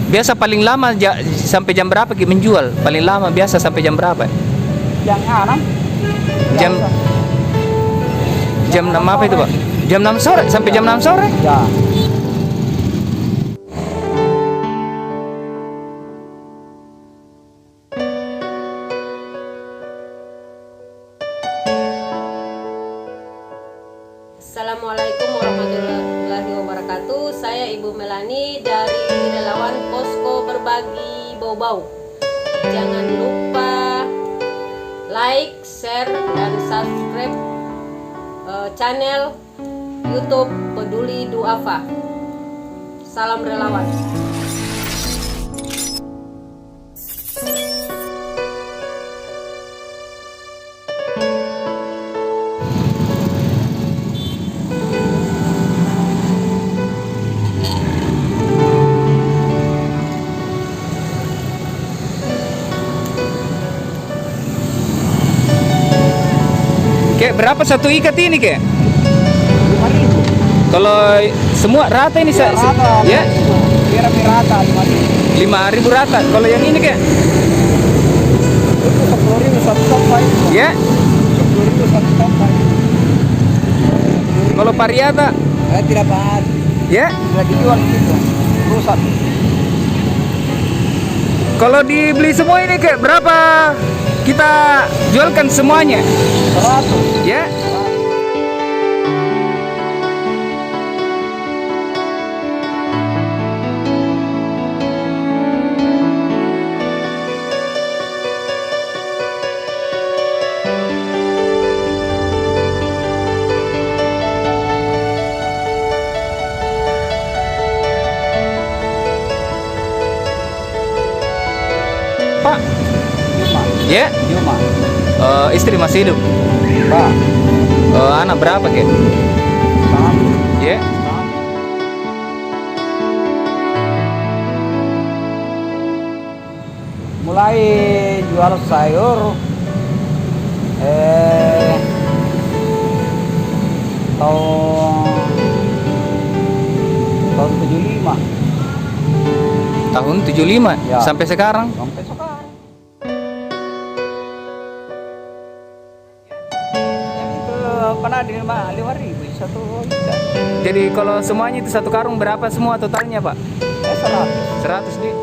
Biasa paling lama sampai jam berapa Ki menjual? Paling lama biasa sampai jam berapa? Jam 6. Jam 6 apa itu, Pak? Jam 6 sore sampai jam 6 sore? Ya. Assalamualaikum warahmatullahi wabarakatuh. Saya Ibu Melani dari relawan Posko Berbagi Bau-Bau. Jangan lupa like, share, dan subscribe channel YouTube Peduli Duafa. Salam relawan. Kek, berapa satu ikat ini, Kek? 5.000. Kalau semua rata ini Ya, rata. ya? Kira rata 5.000. 5.000 rata. Kalau yang ini, Kek? Itu 10.000 satu sampai. Ya? 10.000 satu sampai. Kalau pariata? Tidak bahas. Ya? Sudah dijual gitu. Rusak. Kalau dibeli semua ini, Kek, berapa kita jualkan semuanya? 100. Ya? Pak? Cuma. Ya? Cuma. Istri masih hidup? Pak. Anak berapa, Kek? Satu. Ya? Mulai jual sayur tahun 75 Tahun 75? Ya. Sampai sekarang? sampai sekarang. Yang itu pernah di 5.000 satu ikat. Jadi kalau semuanya itu satu karung berapa semua totalnya, Pak? 100. 100 nih.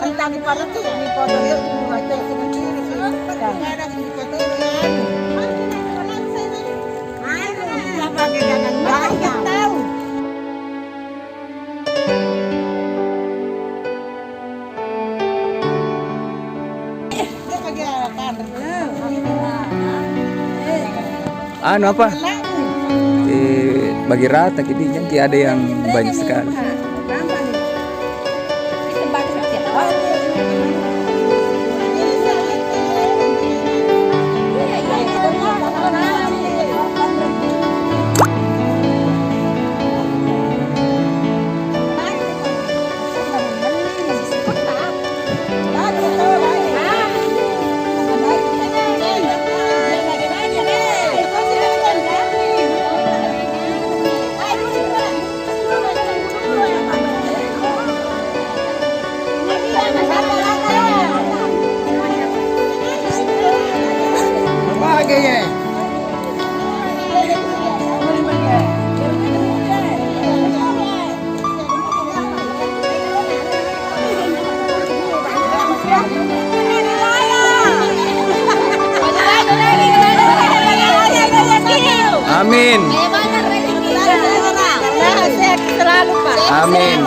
Tentang di pada tuh di foto yuk baca dengan kiri sih. Ada di foto dengan. Ayo, pakai jangan banyak tahu. Dia pakai kan. Anu apa? Bagi rata gitu, jadi ada yang banyak sekali. Amin. Sehat selalu Pak. Amin.